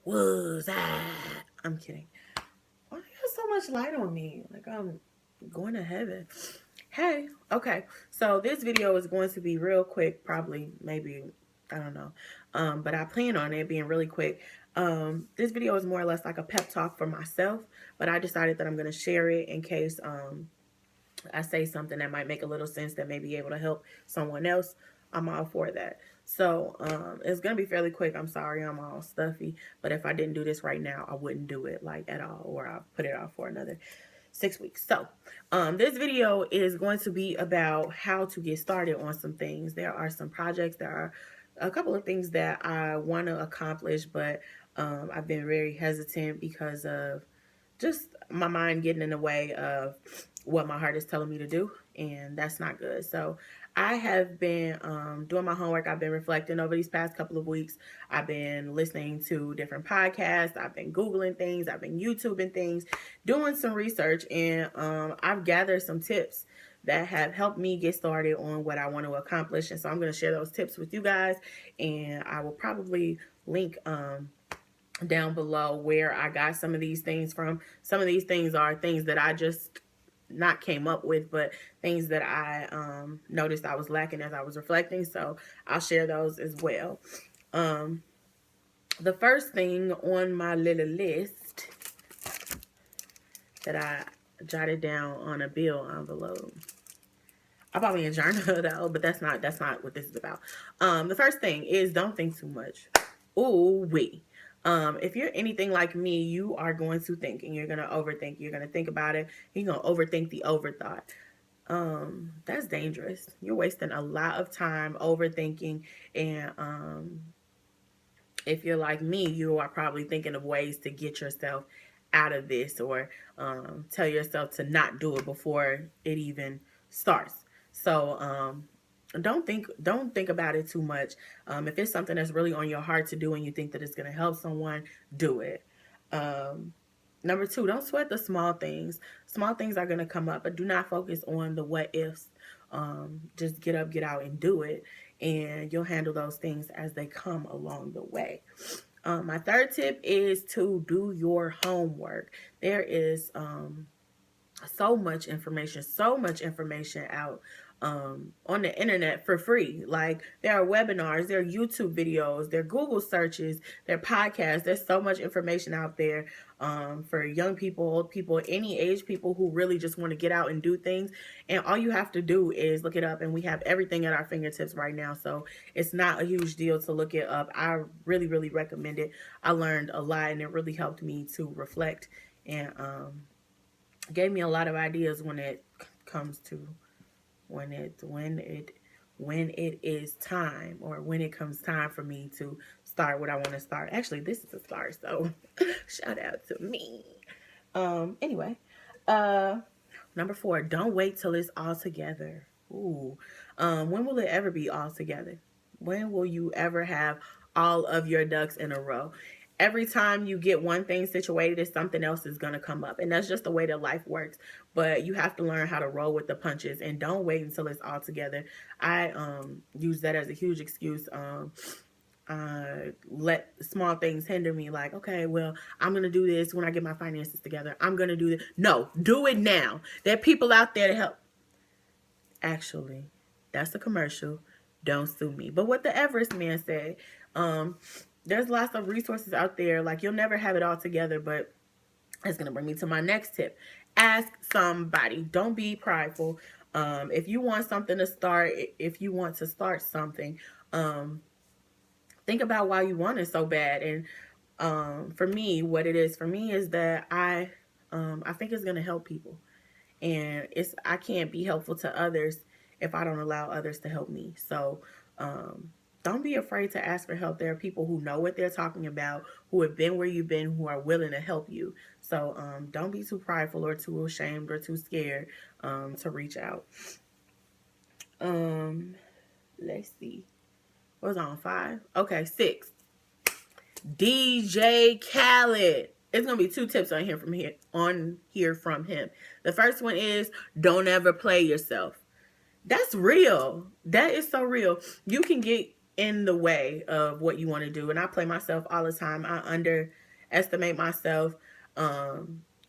was that? I'm kidding. Why you got so much light on me? Like I'm going to heaven. Hey, okay. So this video is going to be real quick, probably, maybe, I don't know. But I plan on it being really quick. This video is more or less like a pep talk for myself, but I decided that I'm going to share it in case I say something that might make a little sense that may be able to help someone else. I'm all for that. So it's gonna be fairly quick. I'm sorry I'm all stuffy, but if I didn't do this right now, I wouldn't do it like at all, or I'll put it off for another 6 weeks. So this video is going to be about how to get started on some things. There are some projects, there are a couple of things that I want to accomplish, but I've been very hesitant because of just my mind getting in the way of what my heart is telling me to do, and that's not good. So I have been doing my homework. I've been reflecting over these past couple of weeks. I've been listening to different podcasts. I've been Googling things. I've been YouTubing things, doing some research, and I've gathered some tips that have helped me get started on what I want to accomplish. And so I'm going to share those tips with you guys, and I will probably link down below where I got some of these things from. Some of these things are things that I just not came up with, but things that I noticed I was lacking as I was reflecting. So I'll share those as well. The first thing on my little list that I jotted down on a bill envelope. I bought me a journal though, but that's not what this is about. The first thing is don't think too much. Ooh wee. If you're anything like me, you are going to think and you're gonna overthink. You're gonna think about it. You're gonna overthink the overthought. That's dangerous. You're wasting a lot of time overthinking, and if you're like me, you are probably thinking of ways to get yourself out of this, or tell yourself to not do it before it even starts. So don't think about it too much. If it's something that's really on your heart to do and you think that it's going to help someone, do it. Number two, don't sweat the small things. Small things are going to come up, but do not focus on the what ifs. Just get up, get out, and do it, and you'll handle those things as they come along the way. My third tip is to do your homework. There is so much information out on the internet for free. Like there are webinars, there are YouTube videos, there are Google searches, there are podcasts. There's so much information out there for young people, old people, any age people who really just want to get out and do things. And all you have to do is look it up, and we have everything at our fingertips right now. So it's not a huge deal to look it up. I really, really recommend it. I learned a lot, and it really helped me to reflect, and gave me a lot of ideas when it comes to when it is time, or when it comes time for me to start what I want to start. Actually, this is a start, so shout out to me. Anyway, number 4, don't wait till it's all together. Ooh. When will it ever be all together? When will you ever have all of your ducks in a row? Every time you get one thing situated, something else is going to come up. And that's just the way that life works. But you have to learn how to roll with the punches, and don't wait until it's all together. I use that as a huge excuse. Let small things hinder me. Like, okay, well, I'm going to do this when I get my finances together. I'm going to do this. No, do it now. There are people out there to help. Actually, that's a commercial. Don't sue me. But what the Everest man said, there's lots of resources out there. Like, you'll never have it all together, but it's going to bring me to my next tip. Ask somebody. Don't be prideful. If you want something to start, if you want to start something, think about why you want it so bad. And for me, what it is for me is that I think it's going to help people. And I can't be helpful to others if I don't allow others to help me. So don't be afraid to ask for help. There are people who know what they're talking about, who have been where you've been, who are willing to help you. So don't be too prideful or too ashamed or too scared to reach out. Let's see. What was on 5? Okay, 6. DJ Khaled. It's gonna be 2 tips on here from him. The first one is don't ever play yourself. That's real. That is so real. You can get in the way of what you want to do. And I play myself all the time. I underestimate myself,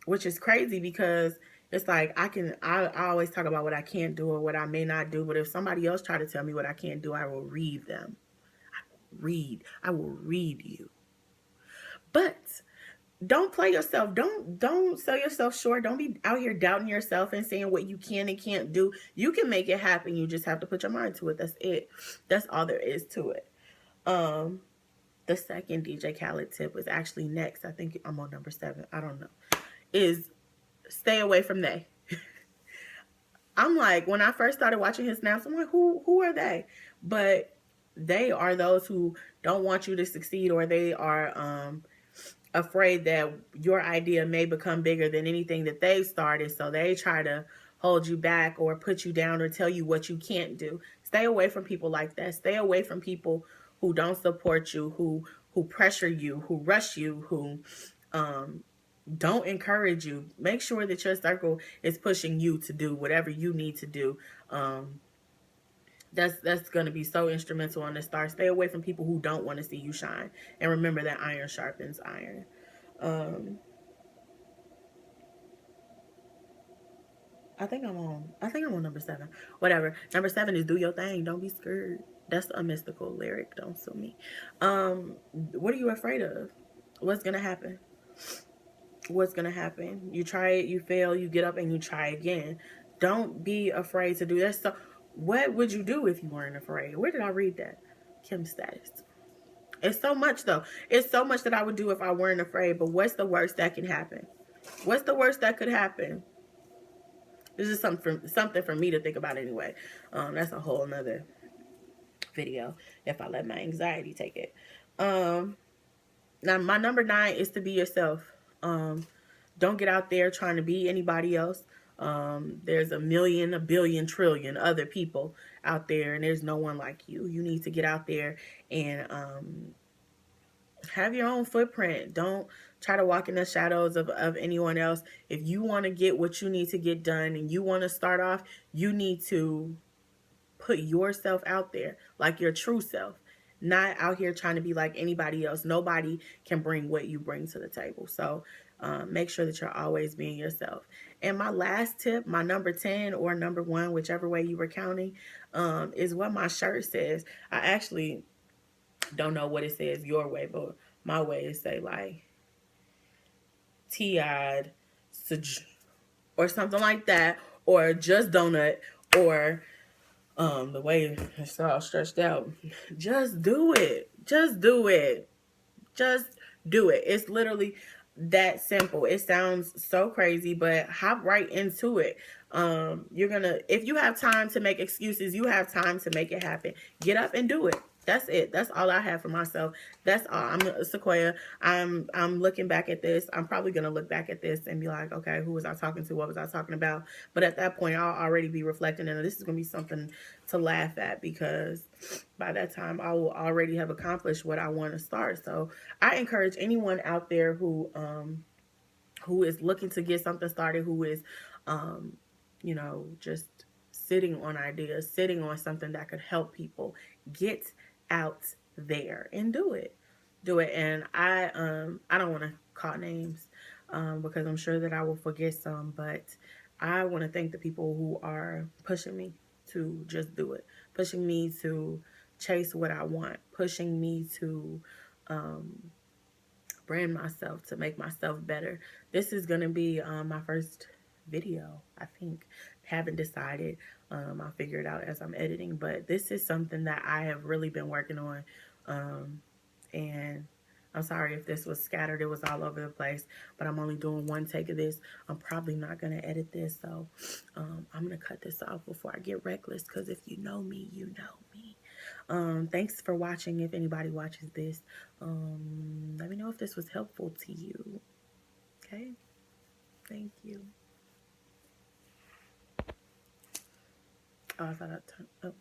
which is crazy because it's like I always talk about what I can't do or what I may not do. But if somebody else try to tell me what I can't do, I will read them. I will read you. But don't play yourself. Don't sell yourself short. Don't be out here doubting yourself and saying what you can and can't do. You can make it happen. You just have to put your mind to it. That's it. That's all there is to it. The second DJ Khaled tip was actually next. I think I'm on number 7. I don't know. Is stay away from they. I'm like, when I first started watching his snaps, I'm like, who are they? But they are those who don't want you to succeed, or they are afraid that your idea may become bigger than anything that they've started. So they try to hold you back or put you down or tell you what you can't do. Stay away from people like that. Stay away from people who don't support you, who pressure you, who rush you, who don't encourage you. Make sure that your circle is pushing you to do whatever you need to do. That's going to be so instrumental on the start. Stay away from people who don't want to see you shine. And remember that iron sharpens iron. I think I'm on number 7. Whatever. Number 7 is do your thing. Don't be scared. That's a mystical lyric. Don't sue me. What are you afraid of? What's going to happen? What's going to happen? You try it, you fail, you get up and you try again. Don't be afraid to do that. So what would you do if you weren't afraid? Where did I read that? Kim Status. It's so much though. It's so much that I would do if I weren't afraid. But what's the worst that can happen? What's the worst that could happen? This is something for me to think about anyway. That's a whole nother video if I let my anxiety take it. Now my number 9 is to be yourself. Don't get out there trying to be anybody else. There's a million, a billion, trillion other people out there, and there's no one like you. You need to get out there and have your own footprint. Don't try to walk in the shadows of anyone else. If you want to get what you need to get done and you want to start off, you need to put yourself out there like your true self. Not out here trying to be like anybody else. Nobody can bring what you bring to the table. So make sure that you're always being yourself. And my last tip, my number 10 or number 1, whichever way you were counting, is what my shirt says. I actually don't know what it says your way, but my way is say like T-eyed or something like that, or just donut, or the way it's all stretched out. Just do it. Just do it. Just do it. It's literally that simple. It sounds so crazy, but hop right into it. You're gonna, if you have time to make excuses, you have time to make it happen. Get up and do it. That's it. That's all I have for myself. That's all. I'm Sequoia. I'm looking back at this. I'm probably gonna look back at this and be like, okay, who was I talking to? What was I talking about? But at that point, I'll already be reflecting, and this is gonna be something to laugh at because by that time, I will already have accomplished what I want to start. So I encourage anyone out there who is looking to get something started, who is, just sitting on ideas, sitting on something that could help people, get out there and do it. And I don't want to call names because I'm sure that I will forget some, but I want to thank the people who are pushing me to just do it, pushing me to chase what I want, pushing me to brand myself, to make myself better. This is going to be my first video, I think. Haven't decided. I'll figure it out as I'm editing, but this is something that I have really been working on. And I'm sorry if this was scattered. It was all over the place, but I'm only doing one take of this. I'm probably not going to edit this, so I'm going to cut this off before I get reckless, because if you know me, you know me. Thanks for watching. If anybody watches this, let me know if this was helpful to you. Okay? Thank you. Oh, I thought I turned up.